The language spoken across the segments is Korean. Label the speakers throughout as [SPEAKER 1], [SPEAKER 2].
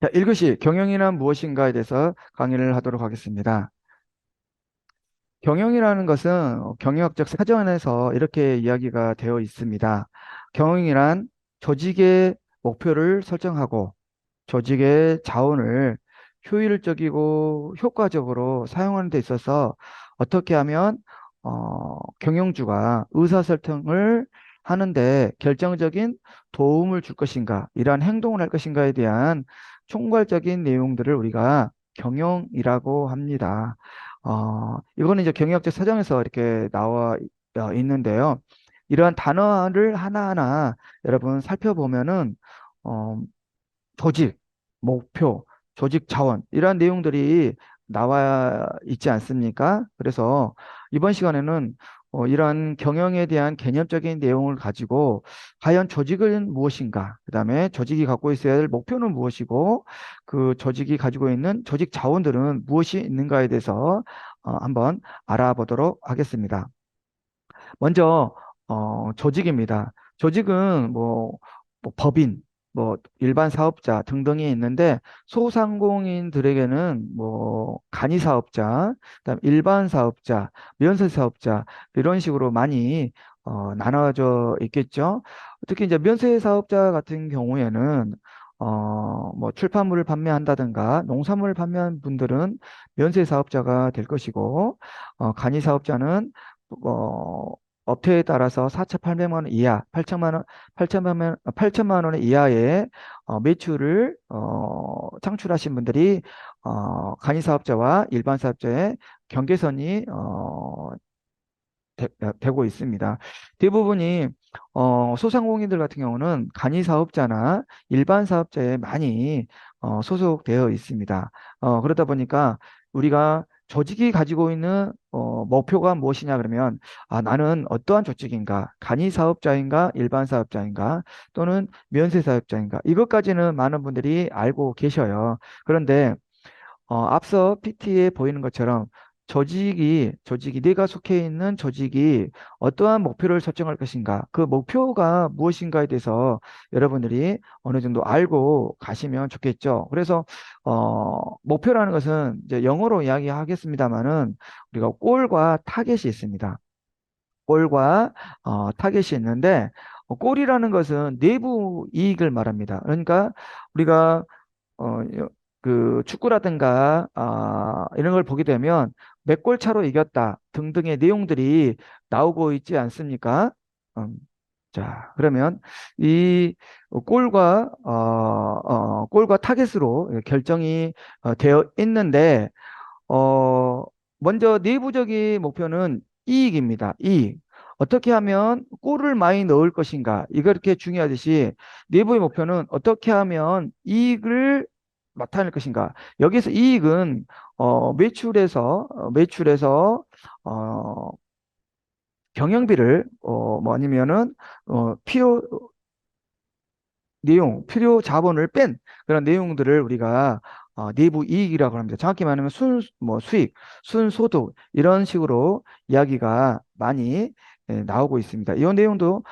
[SPEAKER 1] 자, 1교시 경영이란 무엇인가에 대해서 강의를 하도록 하겠습니다. 경영이라는 것은 경영학적 사전에서 이렇게 이야기가 되어 있습니다. 경영이란 조직의 목표를 설정하고 조직의 자원을 효율적이고 효과적으로 사용하는 데 있어서 어떻게 하면 경영주가 의사소통을 하는데 결정적인 도움을 줄 것인가, 이러한 행동을 할 것인가에 대한 총괄적인 내용들을 우리가 경영이라고 합니다. 이거는 이제 경영학적 사정에서 이렇게 나와 있는데요. 이러한 단어를 하나하나 여러분 살펴보면은 어, 조직, 목표, 조직 자원 이러한 내용들이 나와 있지 않습니까? 그래서 이번 시간에는 이러한 경영에 대한 개념적인 내용을 가지고 과연 조직은 무엇인가? 그다음에 조직이 갖고 있어야 할 목표는 무엇이고 그 조직이 가지고 있는 조직 자원들은 무엇이 있는가에 대해서 한번 알아보도록 하겠습니다. 먼저 조직입니다. 조직은 뭐 법인, 뭐 일반 사업자 등등이 있는데 소상공인들에게는 뭐 간이 사업자, 그다음 일반 사업자, 면세 사업자 이런 식으로 많이 나눠져 있겠죠. 특히 이제 면세 사업자 같은 경우에는 뭐 출판물을 판매한다든가 농산물을 판매하는 분들은 면세 사업자가 될 것이고 간이 사업자는 어, 업태에 따라서 4,800만 원 이하, 8천만 원 이하의 매출을 창출하신 분들이 간이 사업자와 일반 사업자의 경계선이 되고 있습니다. 대부분이 소상공인들 같은 경우는 간이 사업자나 일반 사업자에 많이 소속되어 있습니다. 그러다 보니까 우리가 조직이 가지고 있는 목표가 무엇이냐 그러면 나는 어떠한 조직인가, 간이 사업자인가, 일반 사업자인가, 또는 면세 사업자인가, 이것까지는 많은 분들이 알고 계셔요. 그런데 앞서 PT에 보이는 것처럼 조직이 내가 속해 있는 조직이 어떠한 목표를 설정할 것인가, 그 목표가 무엇인가에 대해서 여러분들이 어느 정도 알고 가시면 좋겠죠. 그래서 목표라는 것은 이제 영어로 이야기하겠습니다만은 우리가 골과 타겟이 있습니다. 골과 타겟이 있는데 골이라는 것은 내부 이익을 말합니다. 그러니까 우리가 어, 여- 그 축구라든가 이런 걸 보게 되면 몇 골 차로 이겼다 등등의 내용들이 나오고 있지 않습니까? 음, 자, 그러면 이 골과 타겟으로 결정이 되어 있는데 어, 먼저 내부적인 목표는 이익입니다. 이익. 어떻게 하면 골을 많이 넣을 것인가. 이거 이렇게 중요하듯이 내부의 목표는 어떻게 하면 이익을 나타낼 것인가. 여기서 이익은 매출에서 어, 경영비를 뭐 아니면은 필요 필요 자본을 뺀 그런 내용들을 우리가 내부 이익이라고 합니다. 정확히 말하면 뭐 수익, 순소득 이런 식으로 이야기가 많이 나오고 있습니다. 이 내용도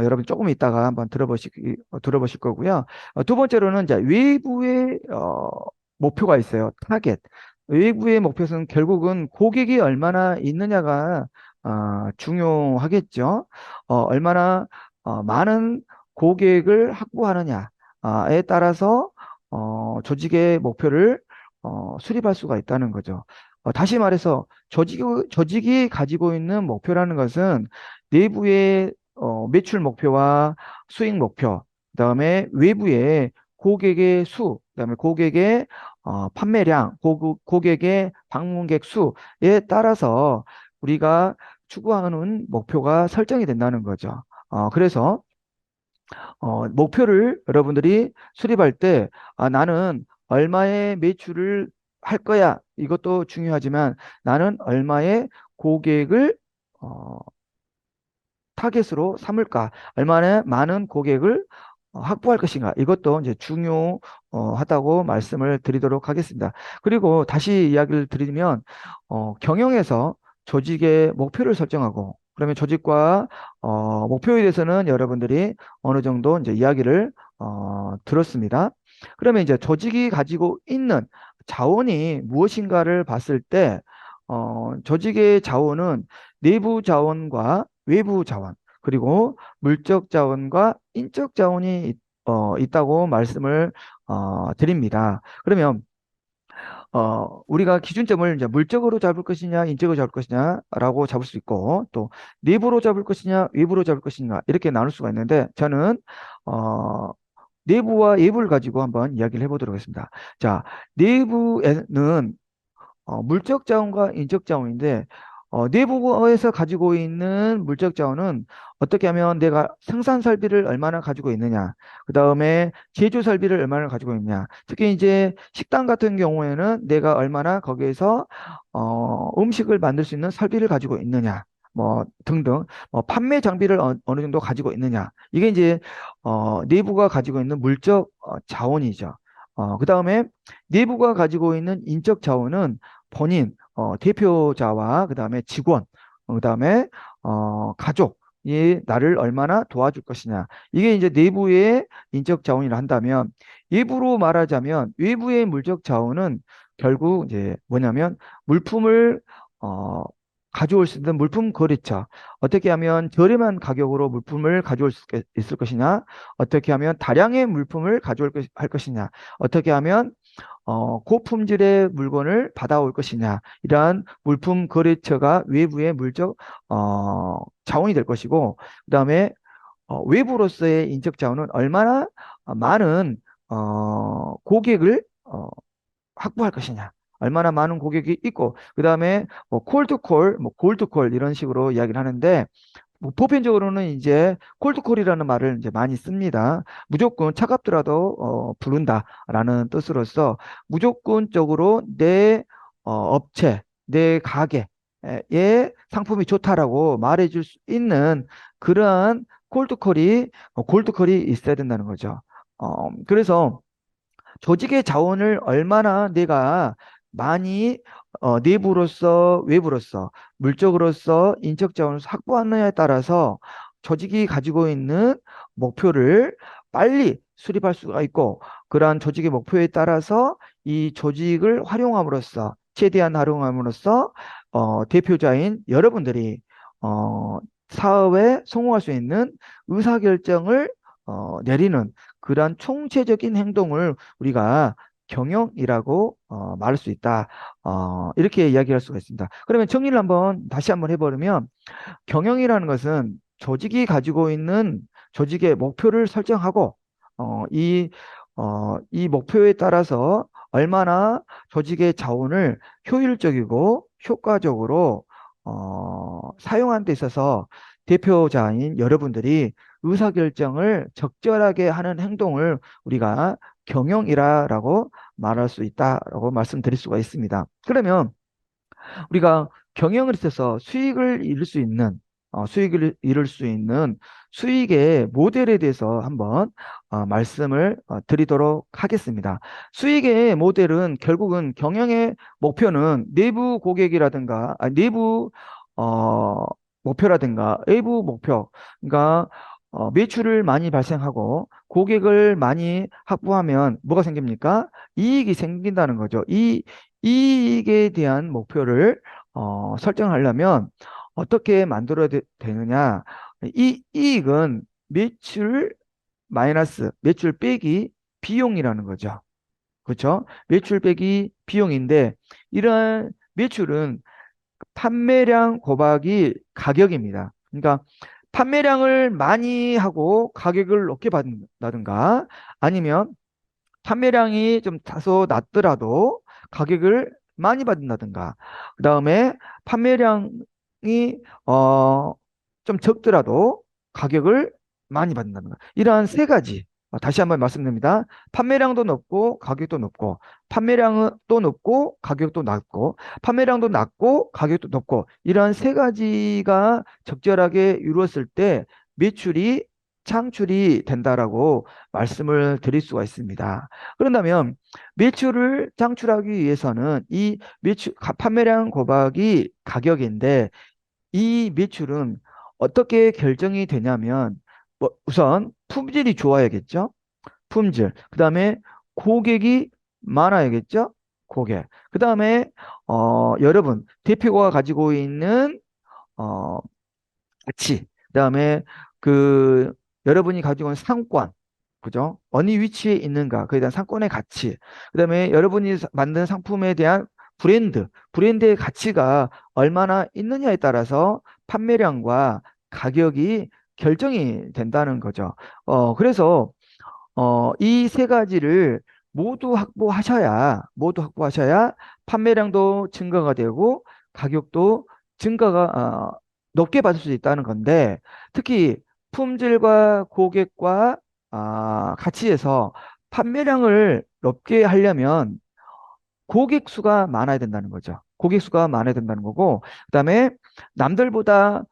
[SPEAKER 1] 여러분 조금 이따가 한번 들어보실 거고요. 두 번째로는 이제 외부의 목표가 있어요. 타겟. 외부의 목표는 결국은 고객이 얼마나 있느냐가 중요하겠죠. 얼마나 많은 고객을 확보하느냐에 따라서 조직의 목표를 수립할 수가 있다는 거죠. 다시 말해서 조직이 가지고 있는 목표라는 것은 내부의 매출 목표와 수익 목표, 그다음에 외부의 고객의 수, 그다음에 고객의 판매량, 고객의 방문객 수에 따라서 우리가 추구하는 목표가 설정이 된다는 거죠. 그래서 목표를 여러분들이 수립할 때, 나는 얼마의 매출을 할 거야. 이것도 중요하지만 나는 얼마의 고객을 어, 타겟으로 삼을까? 얼마나 많은 고객을 확보할 것인가? 이것도 이제 중요하다고 말씀을 드리도록 하겠습니다. 그리고 다시 이야기를 드리면, 경영에서 조직의 목표를 설정하고, 그러면 조직과 목표에 대해서는 여러분들이 어느 정도 이제 이야기를 들었습니다. 그러면 이제 조직이 가지고 있는 자원이 무엇인가를 봤을 때, 조직의 자원은 내부 자원과 외부 자원, 그리고 물적 자원과 인적 자원이 있다고 말씀을 드립니다. 그러면 우리가 기준점을 이제 물적으로 잡을 것이냐, 인적으로 잡을 것이냐라고 잡을 수 있고, 또 내부로 잡을 것이냐, 외부로 잡을 것이냐 이렇게 나눌 수가 있는데, 저는 어, 내부와 외부를 가지고 한번 이야기를 해보도록 하겠습니다. 자, 내부에는 물적 자원과 인적 자원인데, 내부에서 가지고 있는 물적 자원은 어떻게 하면 내가 생산 설비를 얼마나 가지고 있느냐, 그 다음에 제조 설비를 얼마나 가지고 있느냐, 특히 이제 식당 같은 경우에는 내가 얼마나 거기에서 음식을 만들 수 있는 설비를 가지고 있느냐, 뭐 등등, 판매 장비를 어느 정도 가지고 있느냐, 이게 이제 내부가 가지고 있는 물적 자원이죠. 그 다음에 내부가 가지고 있는 인적 자원은 본인, 대표자와 그다음에 직원, 그다음에 가족이 나를 얼마나 도와줄 것이냐. 이게 이제 내부의 인적 자원이라 한다면, 외부로 말하자면 외부의 물적 자원은 결국 이제 뭐냐면 물품을 어, 가져올 수 있는 물품 거래처. 어떻게 하면 저렴한 가격으로 물품을 가져올 수 있을 것이냐, 어떻게 하면 다량의 물품을 할 것이냐, 어떻게 하면 고품질의 물건을 받아올 것이냐, 이러한 물품 거래처가 외부의 물적 자원이 될 것이고, 그다음에 외부로서의 인적 자원은 얼마나 많은 고객을 확보할 것이냐, 얼마나 많은 고객이 있고, 그다음에 뭐 콜드콜, 뭐 골드콜 이런 식으로 이야기를 하는데, 뭐 보편적으로는 이제 콜드콜이라는 말을 이제 많이 씁니다. 무조건 차갑더라도 부른다라는 뜻으로서 무조건적으로 내 업체, 내 가게의 상품이 좋다라고 말해줄 수 있는 그러한 골드콜이 있어야 된다는 거죠. 그래서 조직의 자원을 얼마나 내가 많이 내부로서 외부로서 물적으로서 인적 자원을 확보하느냐에 따라서 조직이 가지고 있는 목표를 빨리 수립할 수가 있고, 그러한 조직의 목표에 따라서 이 조직을 활용함으로써 최대한 활용함으로써 대표자인 여러분들이 어, 사업에 성공할 수 있는 의사결정을 내리는 그러한 총체적인 행동을 우리가 경영이라고 말할 수 있다. 이렇게 이야기할 수가 있습니다. 그러면 정리를 다시 한번 해버리면, 경영이라는 것은 조직이 가지고 있는 조직의 목표를 설정하고, 이 목표에 따라서 얼마나 조직의 자원을 효율적이고 효과적으로 사용하는 데 있어서 대표자인 여러분들이 의사결정을 적절하게 하는 행동을 우리가 경영이라고 말할 수 있다라고 말씀드릴 수가 있습니다. 그러면 우리가 경영을 있어서 수익을 이룰 수 있는 수익의 모델에 대해서 한번 말씀을 드리도록 하겠습니다. 수익의 모델은 결국은 경영의 목표는 내부 고객이라든가 내부 어, 목표라든가 외부 목표, 그러니까 매출을 많이 발생하고 고객을 많이 확보하면 뭐가 생깁니까? 이익이 생긴다는 거죠. 이 이익에 대한 목표를 설정하려면 어떻게 만들어야 되느냐? 이 이익은 매출 빼기 비용이라는 거죠. 그렇죠? 매출 빼기 비용인데, 이러한 매출은 판매량 곱하기 가격입니다. 그러니까 판매량을 많이 하고 가격을 높게 받는다든가, 아니면 판매량이 좀 다소 낮더라도 가격을 많이 받는다든가, 그 다음에 판매량이 어, 좀 적더라도 가격을 많이 받는다든가, 이러한 세 가지. 다시 한번 말씀드립니다. 판매량도 높고 가격도 높고, 판매량은 또 높고 가격도 낮고, 판매량도 낮고 가격도 높고, 이러한 세 가지가 적절하게 이루었을 때 매출이 창출이 된다라고 말씀을 드릴 수가 있습니다. 그런다면 매출을 창출하기 위해서는 이 판매량 곱하기 가격인데, 이 매출은 어떻게 결정이 되냐면, 우선 품질이 좋아야겠죠. 품질. 그다음에 고객이 많아야겠죠? 고객. 그 다음에 여러분 대표가 가지고 있는 어, 가치. 그다음에 그 여러분이 가지고 있는 상권. 그죠? 어느 위치에 있는가. 그에 대한 상권의 가치. 그다음에 여러분이 만든 상품에 대한 브랜드의 가치가 얼마나 있느냐에 따라서 판매량과 가격이 결정이 된다는 거죠. 그래서 이 세 가지를 모두 확보하셔야 판매량도 증가가 되고 가격도 증가가 높게 받을 수 있다는 건데 특히 품질과 고객과 가치에서 판매량을 높게 하려면 고객 수가 많아야 된다는 거죠. 고객 수가 많아야 된다는 거고, 그다음에 남들보다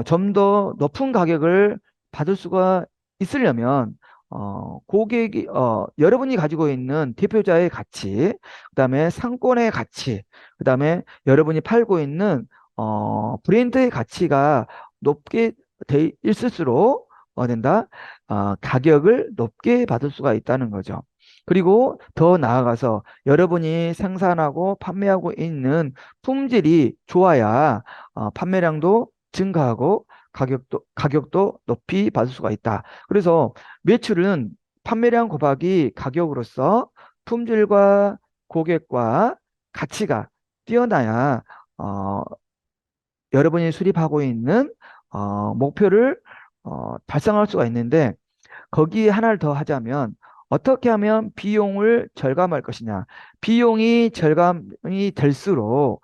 [SPEAKER 1] 좀 더 높은 가격을 받을 수가 있으려면 고객이 여러분이 가지고 있는 대표자의 가치, 그다음에 상권의 가치, 그다음에 여러분이 팔고 있는 브랜드의 가치가 높게 돼 있을수록 된다. 가격을 높게 받을 수가 있다는 거죠. 그리고 더 나아가서 여러분이 생산하고 판매하고 있는 품질이 좋아야 판매량도 증가하고 가격도 높이 받을 수가 있다. 그래서 매출은 판매량 곱하기 가격으로서 품질과 고객과 가치가 뛰어나야 어, 여러분이 수립하고 있는 목표를 달성할 수가 있는데 거기에 하나를 더 하자면 어떻게 하면 비용을 절감할 것이냐. 비용이 절감이 될수록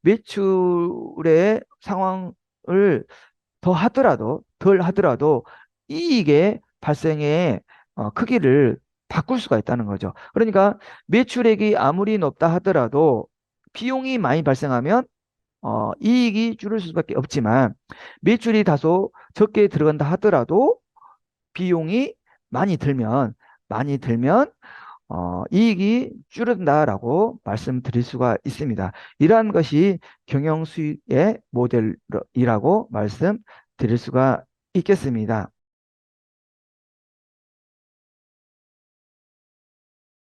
[SPEAKER 1] 매출의 상황을 덜 하더라도 이익의 발생의 크기를 바꿀 수가 있다는 거죠. 그러니까 매출액이 아무리 높다 하더라도 비용이 많이 발생하면 이익이 줄을 수밖에 없지만 매출이 다소 적게 들어간다 하더라도 비용이 많이 들면 많이 들면 이익이 줄어든다라고 말씀드릴 수가 있습니다. 이러한 것이 경영 수익의 모델이라고 말씀드릴 수가 있겠습니다.